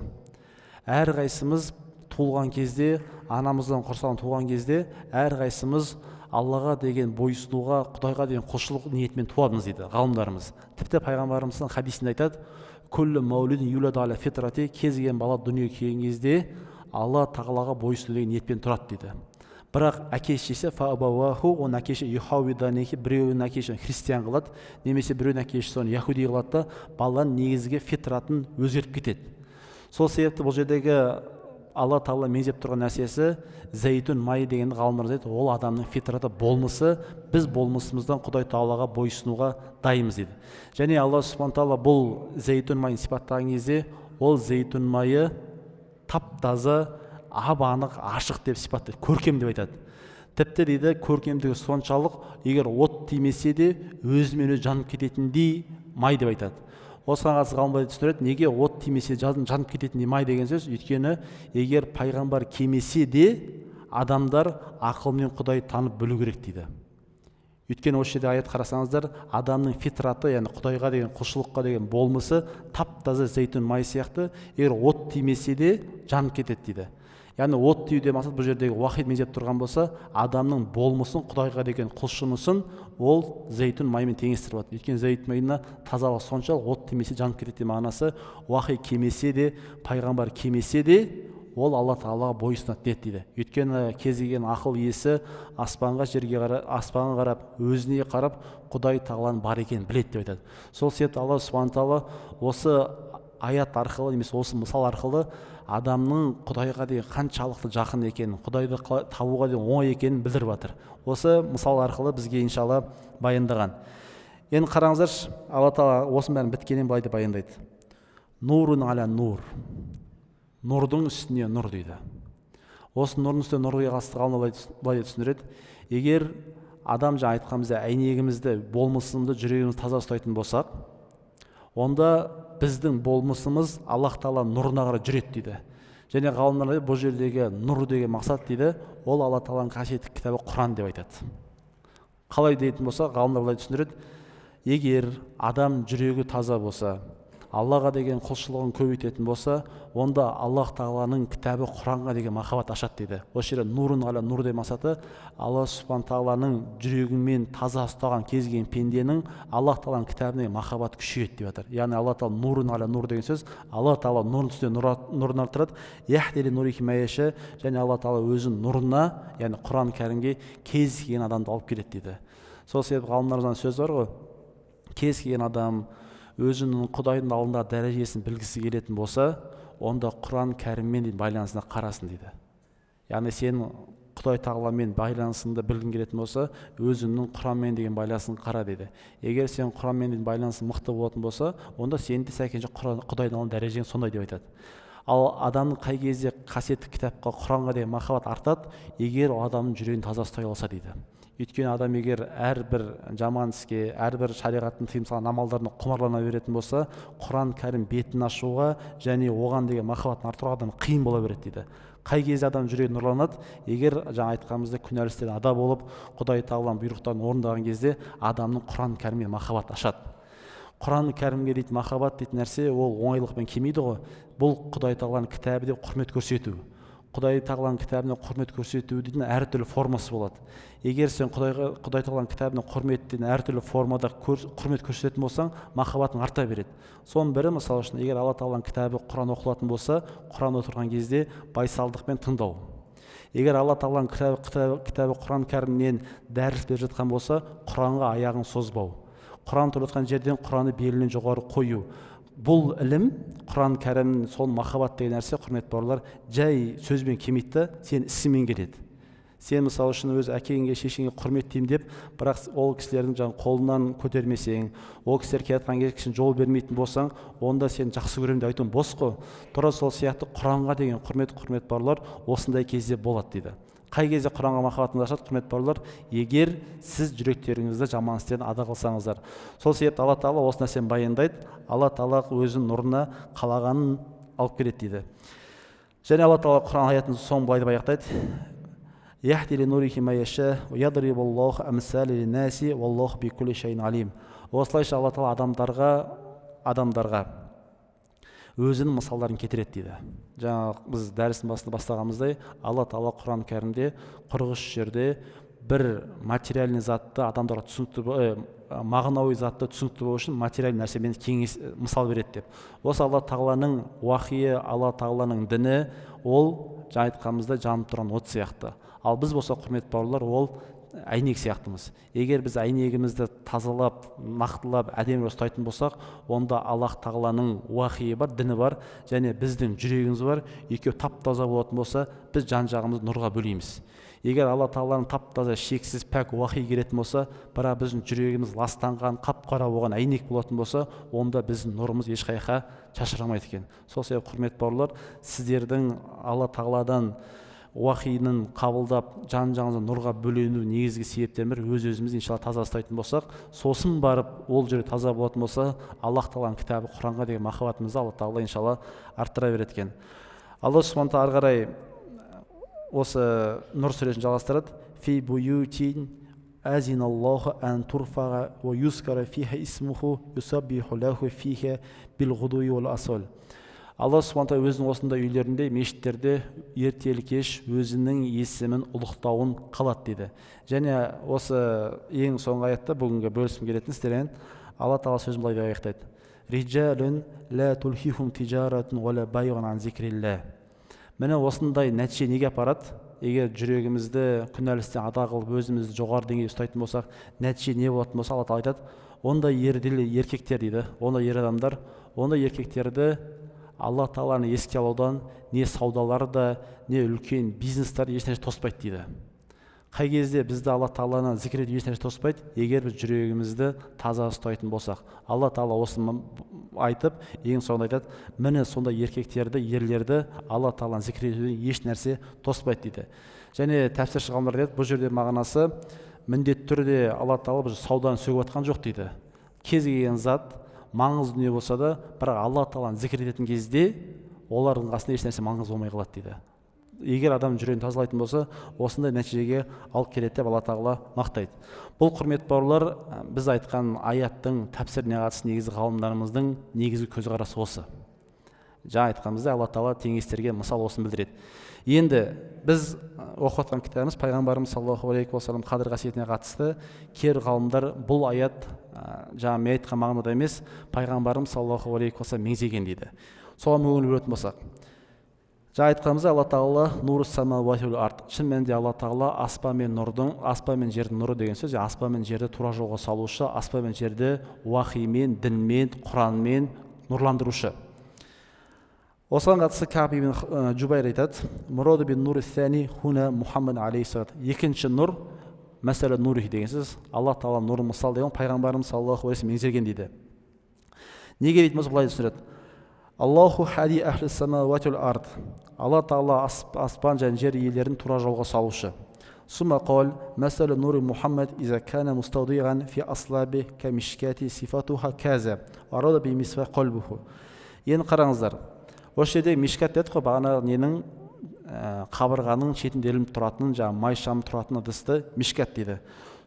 Әрқайсымыз туылған кезде, анамыздан құрсағынан туылған кезде, әрқайсымыз Аллаға деген бойсынуға, Құдайға деген құлшылық ниетімен туадымыз дейді ғалымдарымыз. Тіпті пайғамбарымыздың хадисінде айтады, күллі мәулудин юладу аля фитрати, кез келген бала дүниеге келген кезде Алла тағалаға бойсыну деген ниетпен тұрады дейді. Бірақ әке-шешесі фаабаваху, оның әке-шешесі юхауиданехи, біреуінің әке-шешесін христиан қылады, немесе біреуінің әке-шешесін яхуди қылады да, баланың негізгі фитратын өзгертіп кетеді. Сол себепті бұл жердегі Алла тағала меңзеп тұрған нәрсесі зәйтүн майы дегенді ғалымдар айтады, ол адамның фитраты, болмысы, біз болмысымыздан Құдай тағалаға бойсынуға дайынбыз дейді. Және Алла Субхану тағала бұл зәйтүн майын сипаттаған кезде, ол зәйтүн майы тап-таза, ап-анық, ашық деп сипаттайды, көркем деп айтады. Тіпті дейді, көркемдігі соншалық, егер от тимесе де өзімен өзі жанып кететіндей май деп айтады. осыған қатысты ғалымдар түсіндіреді, неге от тимесе жанып кететін демай деген сөз. Өйткені егер пайғамбар келмесе де адамдар ақылмен Құдай танып білу керек дейді. Өйткені осы жерде аят қарасаңыздар, адамның фитраты, яғни Құдайға деген құлшылыққа деген болмысы тап-таза зәйтүн май сияқты, егер от тимесе де жанып кетеді дейді. Яғни от тиюде мақсат бұл жердегі уахид мезеп тұрған болса, адамның болмысын, Құдайға деген құлшынысын ол зәйтүн маймен теңестіріп алады. Өйткені зәйтүн майына тазалық соншалық, от тимесе жанып кетеді мағынасы. Уахи келмесе де, пайғамбар келмесе де ол Алла Тағалаға бойұсынады дейді. Өйткені кез келген ақыл иесі аспанға, жерге қарап, аспанға қарап, өзіне қарап, Құдай Тағаланың бар екенін біледі деп айтады. Сол себепті Алла Субхана Тағала осы аят арқылы, немесе осы мысал арқылы адамның Құдайға деген қаншалықты жақын екенін, Құдайды табуға деген оңай екенін білдіріп жатыр. Осы мысал арқылы бізге иншалла баяндаған. Енді қараңыздаршы, Алла Тағала осының бәрін біткеннен былай деп баяндайды. Нурун аля нур. Нұрдың үстіне нұр дейді. Осы нұрдың үстіне нұрға қатысты ғалымдар былай түсіндіреді. Егер адам жаңа айтқанымызда әйнегімізді, болмысымызды, жүрегімізді таза ұстайтын болсақ, онда біздің болмысымыз Аллах Тағала нұрына қарай жүреді дейді. Және ғалымдар бұл жердегі нұр деген мақсат дейді, ол Алла Тағаланың қасиетті кітабы Құран деп айтады. Қалай дейтін болса, ғалымдар былай түсіндіреді. Егер адам жүрегі таза болса, Аллаға деген құлшылығын көбейтетін болса, онда Аллах Тағаланың кітабы Құранға деген махаббат ашады дейді. Осы жерде нурун аля нур деген мақсаты, Алла Субхана Тағаланың жүрегімен таза ұстаған кез келген пенденің Аллах Тағаланың кітабына махаббат күшейеді деп жатыр. Яғни Алла Тағала нурун аля нур деген сөз, Алла Тағала нұрын үстіне нұрын арттырады. Яхдили нурихи майяша, және Алла Тағала өзінің нұрына, яғни Құран кәрімге кез келген адамды алып келеді дейді. Сол себепті ғалымдардан сөз бар ғой, кез келген адам өзінің Құдайдың алдында дәрежесін білгісі келетін болса, онда Құран кәріммен байланысына қарасын дейді. Яғни сен Құдай Тағаламен байланысыңды білгің келетін болса, өзіңнің Құранмен деген байланысын қара дейді. Егер сен Құранмен деген байланысың мықты болатын болса, онда сен де сәйкенше Құдайдың алдында дәрежең сондай деп айтады. Ал адамның қай кезде қасиетті кітапқа, Құранға деген махаббат артады, егер адамның жүрегін таза ұстай алса дейді. Өйткені адам егер әрбір жаман іске, әрбір шариғаттың тыйым салған амалдарына құмарлана беретін болса, Құран кәрім бетін ашуға және оған деген махаббатын артыруға адам қиын бола береді дейді. Қай кезде адам жүрегі нұрланады? Егер жаңа айтқанымызда күнәлі істерден ада болып, Құдай Тағаланың бұйрықтарын орындаған кезде адамның Құран кәрімге махаббат ашады. Құран кәрімге дейтін махаббат дейтін нәрсе ол оңайлықпен келмейді ғой. Бұл Құдай Тағаланың кітабы деп құрмет көрсету. Құдай Тағаланың кітабына құрмет көрсету дейтін әртүрлі формасы болады. Егер сен Құдай Тағаланың кітабына құрметтен әртүрлі формада құрмет көрсететін болсаң, махаббатың арта береді. Соның бірі, мысалы үшін, егер Алла Тағаланың кітабы Құран оқылатын болса, Құран отырған кезде байсалдықпен тыңдау. Егер Алла Тағаланың кітабы Құран кәрімнен дәріс беріп жатқан болса, Құранға аяғын созбау. Құран тұрып жатқан жерден Құранды белінен жоғары қою. Бұл ілім, Құран кәрімнің сол махаббат деген нәрсе, құрметті бауырлар, жай сөзбен келмейді, сен ісімен келеді. Сен мысалы үшін өз әкеңе, шешеңе құрметтеймін деп, бірақ ол кісілердің жаңағы қолынан көтермесең, ол кісілер келатқан кезде жол бермейтін болсаң, онда сен жақсы көремін деп айтуың бос қой. Тура сол сияқты Құранға деген құрмет бауырлар осындай кезде болады дейді. Қай кезде Құранға махаббатыңыз ашады, құрметті бауырлар? Егер сіз жүректеріңізді жаман істерден ада қылсаңыздар. Сол себепті Алла Тағала осы нәрсені баяндайды. Алла Тағала өзінің нұрына қалағанын алып келеді дейді. Және Алла Тағала Құран аятының соңын былай деп аяқтайды. Яхдили нурихи майяша ва ядрибуллаху амсали линнаси валлаху бикулли шайин алим. Осылайша Алла Тағала адамдарға өзінің мысалдарын кетіреді дейді. Жаңа біз дәрістің басында бастағанымыздай, Алла Тағала Құран кәрімде 43 жерде бір материальный затты адамдарға түсінікті, мағынауи затты түсінікті болу үшін материальный нәрсемен кеңес мысал береді деп. Осы Алла Тағаланың уахиы, Алла Тағаланың діні, ол жаңа айтқанымызда жанып тұрған от сияқты. Ал біз болса, құрметті бауырлар, ол әйнек сияқтымыз. Егер біз әйнегімізді тазалап, нақтылап, әдемі ұстайтын болсақ, онда Аллах Тағаланың уахиы бар, діні бар, және біздің жүрегіміз бар. Екеуі тап-таза болатын болса, біз жан-жағымызды нұрға бөлейміз. Егер Алла Тағаланың тап-таза, шексіз, пәк уахи келетін болса, бірақ біздің жүрегіміз ластанған, қап-қара болған әйнек болатын болса, онда біздің нұрымыз ешқайда шашырамайды екен. Сол себепті, құрметті бауырлар, сіздердің Алла Тағаладан уахинын қабылдап жан-жағымыздан нұрға бөлену негізгі себептердің бірі өз-өзімізді иншалла таза ұстайтын болсақ, сосын барып ол жерде таза болатын болса, Аллах Тағаланың кітабы Құранға деген махаббатымызды Алла Тағала иншалла арттыра береді екен. Алла Субхана тағала ары қарай осы Нұр сүресін жалғастырады. Фи буютин азиналлаху ан турфаға ва юскара фиха исмуху юсаббиху лаху фиха бил ғудуи вал асал. Алла Субхана тағала өзінің осындай үйлерінде, мешіттерде ертелі кеш өзінің есімін ұлықтауын қалады дейді. Және осы ең соңғы аятта бүгінгі бөлісім келетін сіздермен Алла Тағала сөзін былай деп аяқтайды. Риджалун ла тулхихум тижаратун ва ла байғун ан зикриллах. Міне осындай нәтиже неге апарады? Егер жүрегімізді күнәлі істен ада қылып өзімізді жоғары деңгейде ұстайтын болсақ, нәтиже не болатын болса, Алла Тағала айтады, ондай еркектер дейді, ондай ер адамдар, ондай еркектерді Алла Тағаланы еске алудан не саудалары да, не үлкен бизнестер ешнәрсе тоспайды дейді. Қай кезде бізді Алла Тағаланы зікір ету ешнәрсе тоспайды, егер біз жүрегімізді таза ұстайтын болсақ. Алла Тағала осыны айтып, ең соңында айтады, міне сондай еркектерді, ерлерді Алла Тағаланы зікір етуден ешнәрсе тоспайды дейді. Және тәпсірші ғалымдар айтады, бұл жерде мағынасы міндетті түрде Алла Тағала біз сауданы сөгіп жатқан жоқ дейді. Кез келген зат маңызды не болса да, бірақ Алла Тағаланы зікір ететін кезде олардың қасында ешнәрсе маңызды болмай қалады дейді. Егер адам жүрегін тазалайтын болса, осындай нәтижеге алып келеді деп Алла Тағала мақтайды. Бұл құрметті бауырлар, біз айтқан аяттың тәпсіріне қатысты негізгі ғалымдарымыздың негізгі көзқарасы осы. Жаңа айтқанымызда Алла Тағала теңестерге мысал осыны білдіреді. Енді біз оқып жатқан кітабымыз пайғамбарымыз саллаллаху алейхи уассалам қадір қасиетіне қатысты кейбір ғалымдар бұл аят жаңа мен айтқан мағынада емес, пайғамбарымыз саллаллаху алейхи уассалам меңзеген дейді. Соған көңіл бөлетін болсақ, жаңа айтқанымызда Алла Тағала нурус самауати вал ард. Шын мәнінде Алла Тағала аспан мен жердің нұры деген сөз, аспан мен жерді тура жолға салушы, аспан мен жерді уахимен, дінмен, Құранмен нұрландырушы. Осыған қатысты Кааб ибн Жубайр айтады, мураду бин нури сәни хуна Мұхаммад алейхиссалам. Екінші нұр мәсәлә нурихи деген сөз, Алла Тағала нұрын мысал деген пайғамбарымыз саллаллаху алейхи меңзерген дейді. Неге дейді болса былай түсіндіреді. Аллаху хади ахли самауати вал ард. Алла Тағала аспан және жер иелерін тура жолға салушы. Сума қол мәсәлә нури Мұхаммад иза кана мустаудиған фи аслаби камишкати сифатуха каза. Арада би мисфа қалбуху. Енді қараңыздар. Осы жерде мишкат дедік қой, бағана ненің қабырғаның шетінде ілініп тұратын, жаңа май шам тұратын ыдысты мишкат дейді.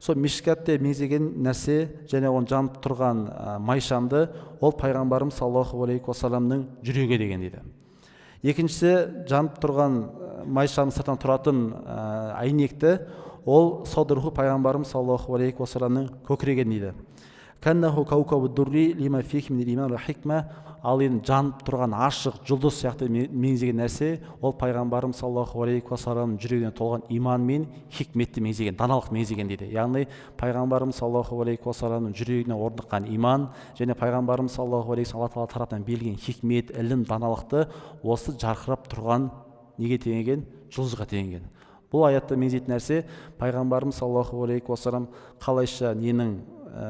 Сол мишкатте меңзеген нәрсе және оны жанып тұрған май шамды ол пайғамбарымыз саллаллаху алейхи уассаламның жүрегі деген дейді. Екіншісі, жанып тұрған май шам сыртынан тұратын әйнекті ол содырху пайғамбарымыз саллаллаху алейхи уассаламның көкірегі дейді. Каннаху каукабу дурри лима фихи мин иман ва хикма. Ал енді жанып тұрған ашық жұлдыз сияқты меңзеген нәрсе ол пайғамбарымыз саллаллаху алейхи уассаламның жүрегіне толған иман мен хикметті меңзеген, даналық меңзеген дейді. Яғни пайғамбарымыз саллаллаху алейхи уассаламның жүрегіне орныққан иман және пайғамбарымыз саллаллаху алейхи уассалам Алла Тағала тарапынан берілген хикмет, ілім, даналықты осы жарқырап тұрған неге теңеген? Жұлдызға теңеген. Бұл аятта меңзейтін нәрсе пайғамбарымыз саллаллаху алейхи уассалам қалайша ненің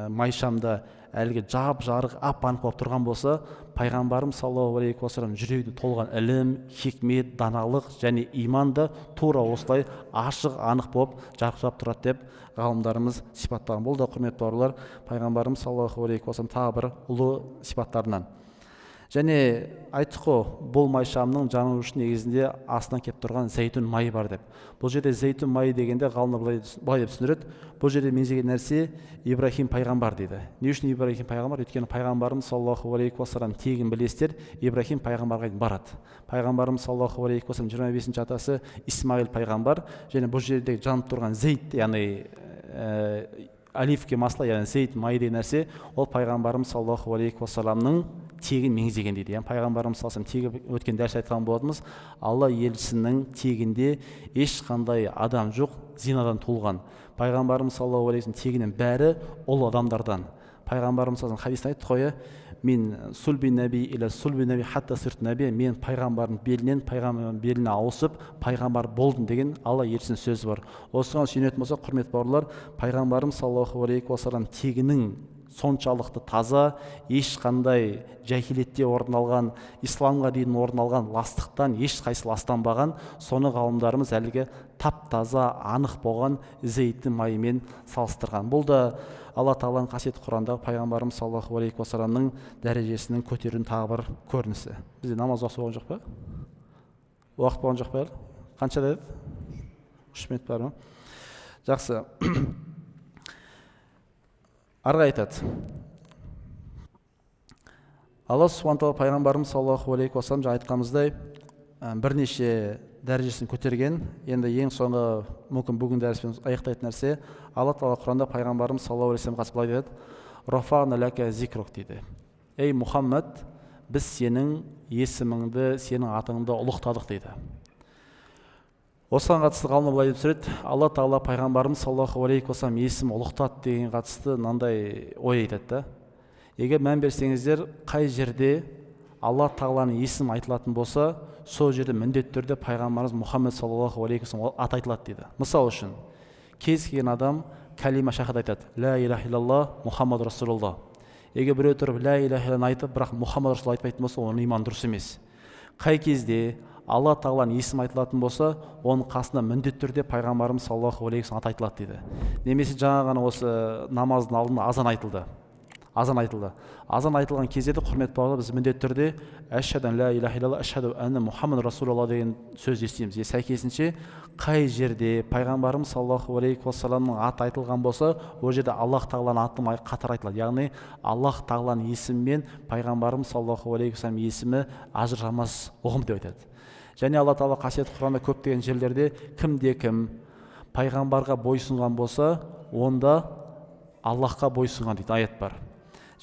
майшамда әлгі жап-жарық ап-анық болып тұрған болса, пайғамбарымыз саллаллаху алейхи уассалам жүрегіне толған ілім, хикмет, даналық және иман да тура осылай ашық, анық болып жарқырап тұрады деп ғалымдарымыз сипаттаған. Бұл да құрметті бауырлар, пайғамбарымыз саллаллаху алейхи уассалам тағы бір ұлы сипаттарынан. Және айттық қой, бұл майшамның жану үшін негізінде астынан кеп тұрған зәйтүн майы бар деп. Бұл жерде зәйтүн майы дегенде ғалымдар былай деп түсіндіреді. Бұл жерде меңзеген нәрсе Ибрахим пайғамбар дейді. Не үшін Ибрахим пайғамбар? Өйткені пайғамбарымыз саллаллаху алейхи уассалам тегін білесіздер, Ибрахим пайғамбарға барады. Пайғамбарымыз саллаллаху алейхи уассалам 25-ші атасы Исмаил пайғамбар, және бұл жерде жанып тұрған зейт, яғни алифке масла, яғни зейт майы деген нәрсе ол пайғамбарымыз саллаллаху алейхи уассаламның тегін меңзеген дейді. Яғни пайғамбарымыз саллаллаху алейхи уассалам тегі өткен дәріс айтқан болатынбыз, Алла елшісінің тегінде ешқандай адам жоқ, зинадан туылған. Пайғамбарымыз саллаллаху алейхи уассалам тегінің бәрі ұлы адамдардан. Пайғамбарымыз саллаллаху алейхи хадисте айтты қой, мен сульби наби иля сульби наби хатта сырт наби, мен пайғамбардың белінен пайғамбардың беліне ауысып пайғамбар болдым деген Алла елшісінің сөзі бар. Осыған сүйенетін болсақ, құрметті бауырлар, пайғамбарымыз саллаллаху алейхи уассалам тегінің соншалықты таза, ешқандай жахилетте орын алған, исламға дейін орын алған ластықтан ешқайсы ластанбаған, соны ғалымдарымыз әлгі тап-таза анық болған зейттің майымен салыстырған. Бұл да Алла Тағаланың қасиетті Құрандағы пайғамбарымыз саллаллаху алейхи уассаламның дәрежесінің көтеруінің тағы бір көрінісі. Бізде намаз уақыты болған жоқ па? Уақыт болған жоқ па әлі? Қаншада еді? 3 минут бар ма? Жақсы. Арға айтады. Алла субхана тағала пайғамбарымыз саллаллаху алейхи уассалам жаңа айтқанымыздай бірнеше дәрежесін көтерген. Енді ең соңғы мүмкін бүгін дәріспен аяқтайтын нәрсе, Алла Тағала Құранда пайғамбарымыз саллаллаху алейхи уассалам қатысып былай деді: «Рафағна ләка зикрук» дейді. Ей Мұхаммад, біз сенің есіміңді, сенің атыңды ұлықтадық дейді. Осыған қатысты ғалымдар былай деп түсіреді: Алла Тағала пайғамбарымыз саллаллаху алейхи уассалам есім ұлықтады деген қатысты мынандай ой айтады да. Егер мән берсеңіздер, қай жерде Алла Тағаланың есімі айтылатын болса, сол жерде міндетті түрде пайғамбарымыз Мұхаммед саллаллаху алейхи уассалам аты айтылады дейді. Мысал үшін, кез келген адам кәлима шахад айтады: ля илаха иллаллах Мұхаммад расулуллах. Егер біреу тұрып ля илаха иллаллах айтып, бірақ Мұхаммад расулуллах айтпайтын болса, оның иманы дұрыс емес. Қай кезде Алла Тағаланың есімі айтылатын болса, оның қасына міндетті түрде пайғамбарымыз саллаллаху алейхи уассалам аты айтылады дейді. Немесе жаңа ғана осы намаздың алдында азан айтылды. Азан айтылған кезде де, құрметті бауырлар, біз міндетті түрде әшһаду ан ла илаха иллаллах әшһаду анна Мұхаммад расулуллах деген сөз естиміз. Сәйкесінше қай жерде пайғамбарымыз саллаллаху алейхи уассаламның аты айтылған болса, ол жерде Аллах Тағаланың аты қатар айтылады. Яғни Аллах Тағаланың есімі мен пайғамбарымыз саллаллаху алейхи уассалам есімі ажырамас ұғым деп айтады. Және Алла Тағала қасиетті Құранда көптеген жерлерде кім пайғамбарға бойсұнған болса, онда Аллахқа бойсұнған дейді аят бар.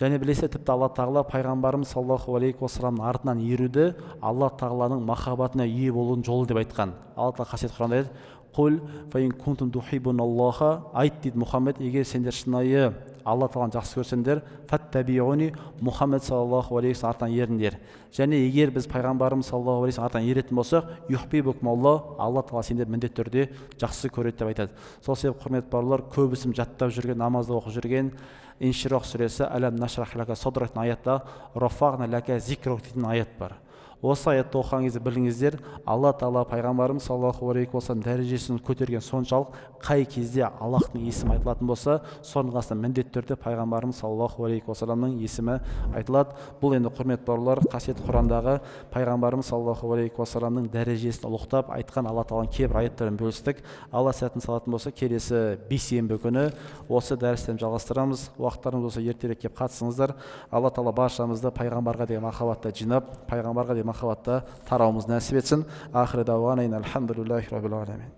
Және білесіз, тіпті Алла Тағала пайғамбарымыз саллаллаху алейхи уассаламның артынан еруді Алла Тағаланың махаббатына ие болудың жолы деп айтқан. Алла Тағала қасиетті Құранда айтады: «Құл фаин кунтум тухиббуналлаха», айт дейді Мұхаммед, егер сендер шынайы Алла Тағаланы жақсы көрсеңдер, фаттабиуни, Мұхаммед саллаллаху алейхи уассалам артынан еріңдер. Және егер біз пайғамбарымыз саллаллаху алейхи уассалам артынан еретін болсақ, юхбибукумуллах, Алла Тағала сендер міндетті түрде жақсы көреді деп айтады. Сол себеп, құрметті бауырлар, көбісін жаттап жүрген, намазда оқып жүрген Инширах сүресі әлем нашрах лака содрак аятта рафағна лака зикрук дейтін аят бар. Осы аятты оқыған кезде біліңіздер, Алла Тағала пайғамбарымыз саллаллаху алейхи уассалам дәрежесін көтерген соншалық, қай кезде Аллахтың есімі айтылатын болса, соның қасында міндетті түрде пайғамбарымыз саллаллаху алейхи уассаламның есімі айтылады. Бұл енді, құрметті бауырлар, қасиетті Құрандағы пайғамбарымыз саллаллаху алейхи уассаламның дәрежесін ұлықтап айтқан Алла Тағаланың кейбір аяттарын бөлістік. Алла сәтін салатын болса, келесі бейсенбі күні осы дәрістен жалғастырамыз. Уақыттарыңыз болса, ертерек келіп қатысыңыздар. Алла Тағала баршамызды пайғамбарға деген махаббатта жинап, пайғамбарға деген махаббатта тарауымыз нәсіп етсін. Ахир дауана алхамдулиллахи раббил аламин.